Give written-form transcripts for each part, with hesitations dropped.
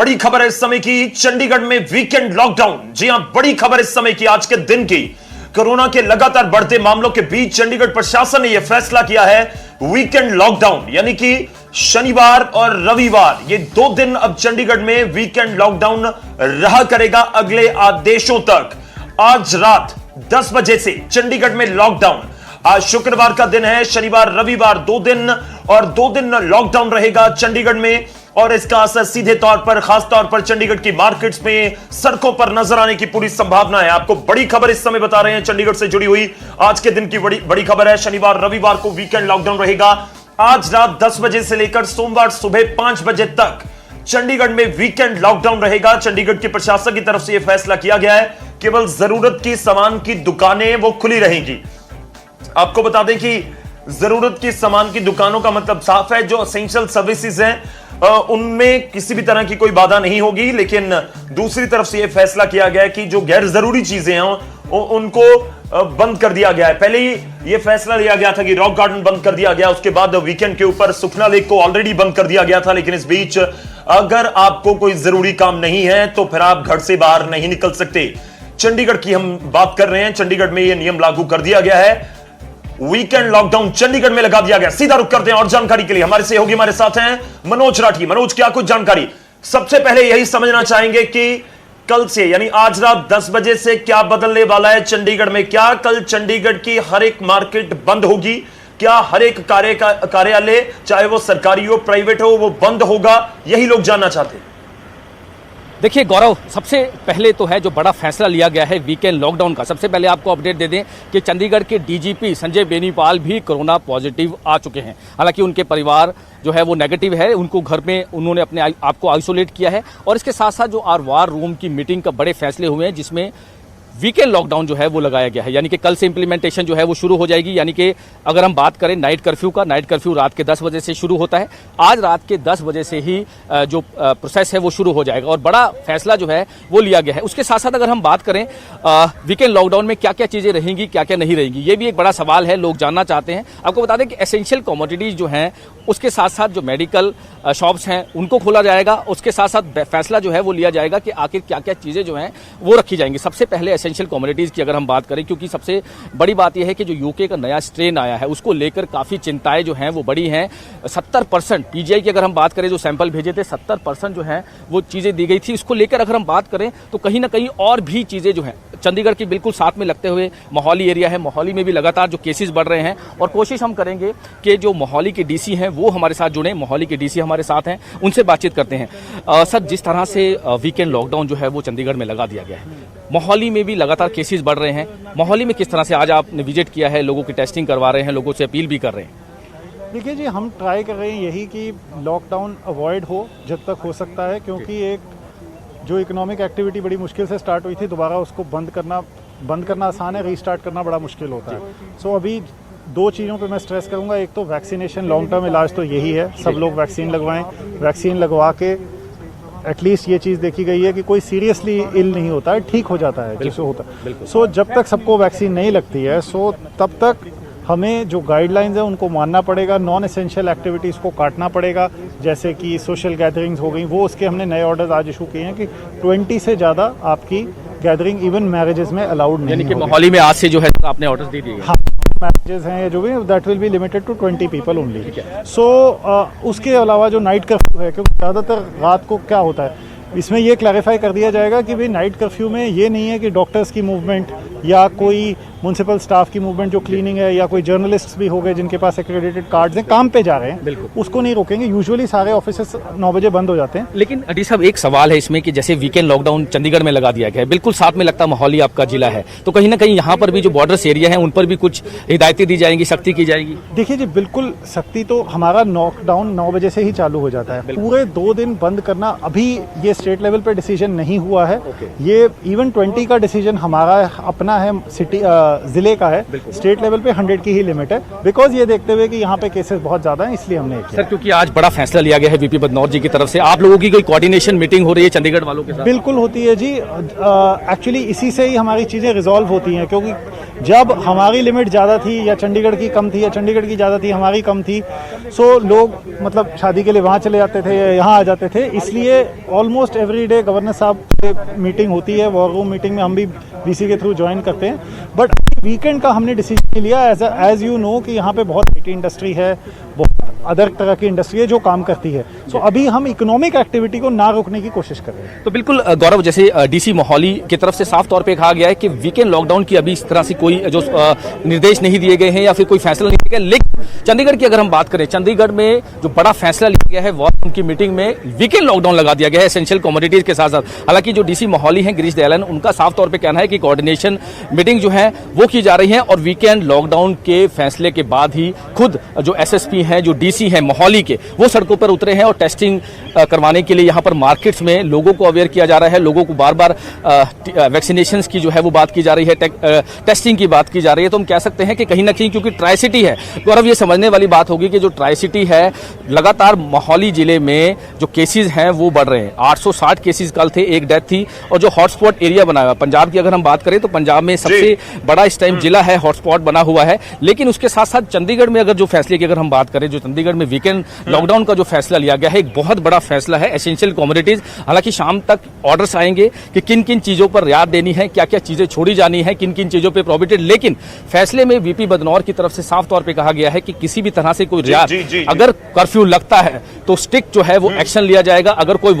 बड़ी खबर है इस समय की, चंडीगढ़ में वीकेंड लॉकडाउन। जी हां, बड़ी खबर इस समय की, आज के दिन की। कोरोना के लगातार बढ़ते मामलों के बीच चंडीगढ़ प्रशासन ने यह फैसला किया है वीकेंड लॉकडाउन, यानी कि शनिवार और रविवार ये 2 दिन अब चंडीगढ़ में वीकेंड लॉकडाउन रहा करेगा अगले आदेशों तक। आज रात 10 बजे से चंडीगढ़ में लॉकडाउन। आज शुक्रवार का दिन है, शनिवार रविवार 2 दिन और 2 दिन लॉकडाउन रहेगा चंडीगढ़ में। और इसका असर सीधे तौर पर, खास तौर पर चंडीगढ़ की मार्केट्स में, सड़कों पर नजर आने की पूरी संभावना है। आपको बड़ी खबर इस समय बता रहे हैं चंडीगढ़ से जुड़ी हुई, आज के दिन की बड़ी खबर है। शनिवार रविवार को वीकेंड लॉकडाउन रहेगा। आज रात 10 बजे से लेकर सोमवार सुबह 5 बजे तक चंडीगढ़ में वीकेंड लॉकडाउन रहेगा। चंडीगढ़ के प्रशासन की तरफ से यह फैसला किया गया है, केवल जरूरत की सामान की दुकानें वो खुली रहेंगी। आपको बता दें कि जरूरत की सामान की दुकानों का मतलब साफ है, जो एसेंशियल सर्विसेज हैं उनमें किसी भी तरह की कोई बाधा नहीं होगी। लेकिन दूसरी तरफ से यह फैसला किया गया है कि जो गैर जरूरी चीजें हैं उनको बंद कर दिया गया है। पहले ही यह फैसला लिया गया था कि रॉक गार्डन बंद कर दिया गया, उसके बाद वीकेंड के ऊपर सुखना लेक को ऑलरेडी बंद कर दिया गया था। लेकिन इस बीच अगर आपको कोई जरूरी काम नहीं है तो फिर आप घर से बाहर नहीं निकल सकते। चंडीगढ़ की हम बात कर रहे हैं, चंडीगढ़ में यह नियम लागू कर दिया गया है। वीकेंड लॉकडाउन चंडीगढ़ में लगा दिया गया। सीधा रुक करते हैं और जानकारी के लिए हमारे सहयोगी हमारे साथ हैं मनोज राठी। मनोज, क्या कुछ जानकारी? सबसे पहले यही समझना चाहेंगे कि कल से यानी आज रात 10 बजे से क्या बदलने वाला है चंडीगढ़ में? क्या कल चंडीगढ़ की हर एक मार्केट बंद होगी? क्या हर एक कार्यालय, चाहे वो सरकारी हो प्राइवेट हो, वो बंद होगा? यही लोग जानना चाहते हैं। देखिए गौरव, सबसे पहले तो है जो बड़ा फैसला लिया गया है वीकेंड लॉकडाउन का। सबसे पहले आपको अपडेट दे दें कि चंडीगढ़ के डीजीपी संजय बेनीपाल भी कोरोना पॉजिटिव आ चुके हैं। हालांकि उनके परिवार जो है वो नेगेटिव है, उनको घर में उन्होंने अपने आप को आइसोलेट किया है। और इसके साथ साथ जो वार रूम की मीटिंग का बड़े फैसले हुए हैं, जिसमें वीकेंड लॉकडाउन जो है वो लगाया गया है। यानी कि कल से इंप्लीमेंटेशन जो है वो शुरू हो जाएगी। यानी कि अगर हम बात करें नाइट कर्फ्यू का, नाइट कर्फ्यू रात के 10 बजे से शुरू होता है। आज रात के 10 बजे से ही जो प्रोसेस है वो शुरू हो जाएगा और बड़ा फैसला जो है वो लिया गया है। उसके साथ साथ अगर हम बात करें वीकेंड लॉकडाउन में क्या क्या चीज़ें रहेंगी, क्या क्या नहीं रहेंगी, ये भी एक बड़ा सवाल है, लोग जानना चाहते हैं। आपको बता दें कि एसेंशियल कमोडिटीज जो हैं, उसके साथ साथ जो मेडिकल शॉप्स हैं उनको खोला जाएगा। उसके साथ साथ फैसला जो है वो लिया जाएगा कि आखिर क्या क्या चीज़ें जो हैं वो रखी जाएंगी। सबसे पहले एसेंशियल कमोडिटीज़ की अगर हम बात करें, क्योंकि सबसे बड़ी बात यह है कि जो यूके का नया स्ट्रेन आया है उसको लेकर काफ़ी चिंताएं जो हैं वो बड़ी हैं। 70% पीजीआई की अगर हम बात करें, जो सैंपल भेजे थे 70% जो है वो चीज़ें दी गई थी। इसको लेकर अगर हम बात करें तो कहीं ना कहीं और भी चीज़ें जो हैं चंडीगढ़ की बिल्कुल साथ में लगते हुए मोहाली एरिया है, मोहाली में भी लगातार जो केसेस बढ़ रहे हैं। और कोशिश हम करेंगे कि जो मोहाली के डीसी हैं वो हमारे साथ जुड़े। मोहाली के डीसी हमारे साथ हैं, उनसे बातचीत करते हैं। सर, जिस तरह से वीकेंड लॉकडाउन जो है वो चंडीगढ़ में लगा दिया गया है, मोहाली में भी लगातार केसेस बढ़ रहे हैं। मोहाली में किस तरह से आज आपने विजिट किया है, लोगों की टेस्टिंग करवा रहे हैं, लोगों से अपील भी कर रहे हैं? देखिए जी, हम ट्राई कर रहे हैं यही कि लॉकडाउन अवॉइड हो जब तक हो सकता है, क्योंकि एक जो इकोनॉमिक एक्टिविटी बड़ी मुश्किल से स्टार्ट हुई थी, दोबारा उसको बंद करना आसान है, रीस्टार्ट करना बड़ा मुश्किल होता है। सो अभी 2 चीज़ों पे मैं स्ट्रेस करूंगा। एक तो वैक्सीनेशन, लॉन्ग टर्म इलाज तो यही है, सब लोग वैक्सीन लगवाएं। वैक्सीन लगवा के एटलीस्ट ये चीज़ देखी गई है कि कोई सीरियसली इल नहीं होता है, ठीक हो जाता है जिससे होता है। सो जब तक सबको वैक्सीन नहीं लगती है, सो तब तक हमें जो गाइडलाइंस है उनको मानना पड़ेगा। नॉन एसेंशियल एक्टिविटीज़ को काटना पड़ेगा, जैसे कि सोशल गैदरिंग्स हो गई, वो उसके हमने नए ऑर्डर्स आज इशू किए हैं कि 20 से ज़्यादा आपकी गैदरिंग इवन मैरिजेस में अलाउड नहीं है। यानी कि मोहाली में आज से जो है आपने ऑर्डर्स दे दिए? हाँ, मैरिजेस हैं जो भी, that will be limited to 20 people only. So उसके अलावा जो नाइट कर्फ्यू है, क्योंकि ज़्यादातर रात को क्या होता है, इसमें ये क्लैरिफाई कर दिया जाएगा कि भाई नाइट कर्फ्यू में ये नहीं है कि डॉक्टर्स की मूवमेंट या कोई म्युनिसिपल स्टाफ की मूवमेंट, जो क्लीनिंग है, या कोई जर्नलिस्ट्स भी हो गए जिनके पास एक्रेडिटेड कार्ड्स हैं, काम पे जा रहे हैं, उसको नहीं रोकेंगे। यूजुअली सारे ऑफिसेस 9 बजे बंद हो जाते हैं। लेकिन अडी साहब, एक सवाल है इसमें कि जैसे वीकेंड लॉकडाउन चंडीगढ़ में लगा दिया गया है, बिल्कुल साथ में लगता मोहाली आपका जिला है, तो कहीं ना कहीं यहाँ पर भी जो बॉर्डर्स एरिया है उन पर भी कुछ हिदायतें दी जाएंगी, सख्ती की जाएगी? देखिए जी, बिल्कुल सख्ती तो, हमारा लॉकडाउन 9 बजे से ही चालू हो जाता है। पूरे 2 दिन बंद करना, अभी ये स्टेट लेवल पे डिसीजन नहीं हुआ है। ये इवन 20 का डिसीजन हमारा अपना है, सिटी जिले का है। स्टेट लेवल पे 100 की ही लिमिट है, बिकॉज ये देखते हुए कि यहाँ पे केसेस बहुत ज्यादा हैं, इसलिए हमने किया। सर, क्योंकि आज बड़ा फैसला लिया गया है वीपी बदनौर जी की तरफ से, आप लोगों की कोई कोऑर्डिनेशन मीटिंग हो रही है चंडीगढ़ वालों के साथ? बिल्कुल होती है जी। एक्चुअली इसी से ही हमारी चीजें रिजॉल्व होती हैं, क्योंकि जब हमारी लिमिट ज़्यादा थी या चंडीगढ़ की कम थी या चंडीगढ़ की ज़्यादा थी हमारी कम थी, सो लोग मतलब शादी के लिए वहाँ चले जाते थे या यहाँ आ जाते थे। इसलिए ऑलमोस्ट एवरी डे गवर्नर साहब से मीटिंग होती है, वॉर रूम मीटिंग में हम भी वीसी के थ्रू ज्वाइन करते हैं। बट वीकेंड का हमने डिसीजन लिया एज यू नो कि यहाँ पे बहुत आईटी इंडस्ट्री है, बहुत अदर तरह की इंडस्ट्री है जो काम करती है। सो अभी हम इकोनॉमिक एक्टिविटी को ना रोकने की कोशिश कर रहे हैं। तो बिल्कुल गौरव, जैसे डीसी मोहाली की तरफ से साफ तौर पे कहा गया है कि वीकेंड लॉकडाउन की अभी इस तरह से कोई जो निर्देश नहीं दिए गए हैं या फिर कोई फैसला नहीं लिया गया। लेकिन चंडीगढ़ की अगर हम बात करें, चंडीगढ़ में जो बड़ा फैसला लिया गया है वॉर रूम की मीटिंग में वीकेंड लॉकडाउन लगा दिया गया है एसेंशियल कमोडिटीज के साथ साथ। हालांकि जो डीसी मोहाली हैं गिरीश दयालन, उनका साफ तौर पे कहना है कि कोऑर्डिनेशन मीटिंग जो है वो की जा रही है और वीकेंड लॉकडाउन के फैसले के बाद ही खुद जो एसएसपी हैं, जो डीसी हैं मोहाली के, वो सड़कों पर उतरे हैं और टेस्टिंग करवाने के लिए यहाँ पर मार्केट्स में लोगों को अवेयर किया जा रहा है। लोगों को बार बार वैक्सीनेशन की जो है वो बात की जा रही है, टेस्टिंग की बात की जा रही है। तो हम कह सकते हैं कि कहीं ना कहीं क्योंकि ट्राई सिटी है, गौरव ये समझने वाली बात होगी कि जो ट्राई सिटी है, लगातार मोहाली जिले में जो केसेस हैं वो बढ़ रहे हैं। 860 केसेस कल थे, एक डेथ थी। और जो हॉटस्पॉट एरिया बना हुआ पंजाब की अगर हम बात करें तो पंजाब में सबसे बड़ा इस टाइम जिला है, हॉटस्पॉट बना हुआ है। लेकिन उसके साथ साथ चंडीगढ़ में अगर जो फैसले की अगर हम बात करें, जो चंडीगढ़ में वीकेंड लॉकडाउन का जो फैसला लिया गया है, एक बहुत बड़ा फैसला है एसेंशियल कमोडिटीज। हालांकि शाम तक ऑर्डर्स आएंगे कि किन किन चीजों पर रियायत देनी है, क्या क्या चीजें छोड़ी जानी है, किन किन चीजों पर प्रोहिबिटेड। लेकिन फैसले में वीपी बदनौर की तरफ से साफ तौर पर कहा गया है कि किसी भी तरह से कोई रियायत, अगर कर्फ्यू लगता है तो स्ट्रिक्ट जो है वो एक्शन लिया जाएगा अगर कोई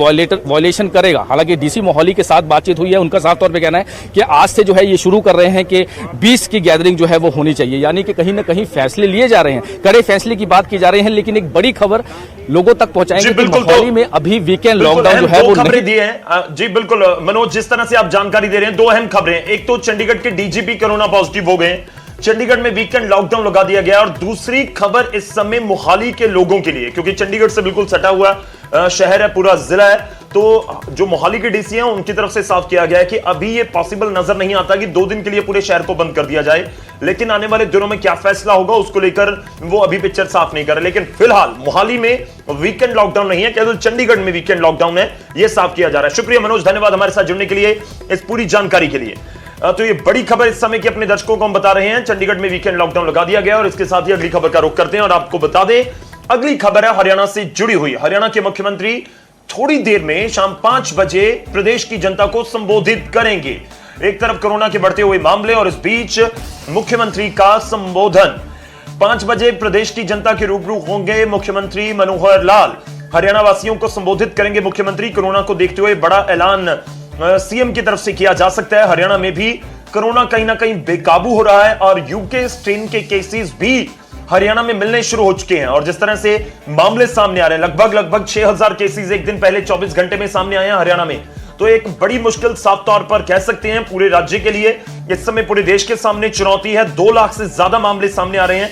वायलेशन करेगा। हालांकि डीसी मोहाली के साथ बातचीत हुई है, उनका साफ तौर पे कहना है कि आज से जो है ये शुरू कर रहे हैं कि 20 की गैदरिंग जो है वो होनी चाहिए। यानी कि कहीं ना कहीं फैसले लिए जा रहे हैं, कड़े फैसले की बात की जा रही है। लेकिन एक बड़ी खबर लोगों तक पहुंचाएंगे कि मोहाली में अभी वीकेंड लॉकडाउन जो है वो खबरें दी है। जी बिल्कुल मनोज, जिस तरह से आप जानकारी दे रहे हैं, दो अहम खबरें। एक तो चंडीगढ़ के डीजीपी कोरोना पॉजिटिव हो गए, चंडीगढ़ में वीकेंड लॉकडाउन लगा दिया गया। और दूसरी खबर इस समय मोहाली के लोगों के लिए, क्योंकि चंडीगढ़ से बिल्कुल सटा हुआ शहर है, पूरा जिला है, तो जो मोहाली के डीसी हैं उनकी तरफ से साफ किया गया है कि अभी ये पॉसिबल नजर नहीं आता कि 2 दिन के लिए पूरे शहर को बंद कर दिया जाए। लेकिन आने वाले दिनों में क्या फैसला होगा उसको लेकर वो अभी पिक्चर साफ नहीं कर रहे। लेकिन फिलहाल मोहाली में वीकेंड लॉकडाउन नहीं है, केवल चंडीगढ़ में वीकेंड लॉकडाउन है, यह साफ किया जा रहा है। शुक्रिया मनोज, धन्यवाद हमारे साथ जुड़ने के लिए, इस पूरी जानकारी के लिए। तो ये बड़ी खबर इस समय की अपने दर्शकों को हम बता रहे हैं, चंडीगढ़ में वीकेंड लॉकडाउन लगा दिया गया। और इसके साथ ही अगली खबर का रुख करते हैं और आपको बता दें, अगली खबर है हरियाणा से जुड़ी हुई। हरियाणा के मुख्यमंत्री थोड़ी देर में शाम 5 बजे प्रदेश की जनता को संबोधित करेंगे। एक तरफ कोरोना के बढ़ते हुए मामले और इस बीच मुख्यमंत्री का संबोधन। 5 बजे प्रदेश की जनता के रूबरू होंगे मुख्यमंत्री मनोहर लाल। हरियाणा वासियों को संबोधित करेंगे मुख्यमंत्री। कोरोना को देखते हुए बड़ा ऐलान सीएम की तरफ से किया जा सकता है। हरियाणा में भी कोरोना कहीं ना कहीं बेकाबू हो रहा है और यूके स्ट्रेन के केसेस भी हरियाणा में मिलने शुरू हो चुके हैं। और जिस तरह से मामले सामने आ रहे हैं, लगभग 6000 केसेस एक दिन पहले 24 घंटे में सामने आए हैं हरियाणा में, तो एक बड़ी मुश्किल साफ तौर पर कह सकते हैं पूरे राज्य के लिए। इस समय पूरे देश के सामने चुनौती है। 2 लाख से ज्यादा मामले सामने आ रहे हैं।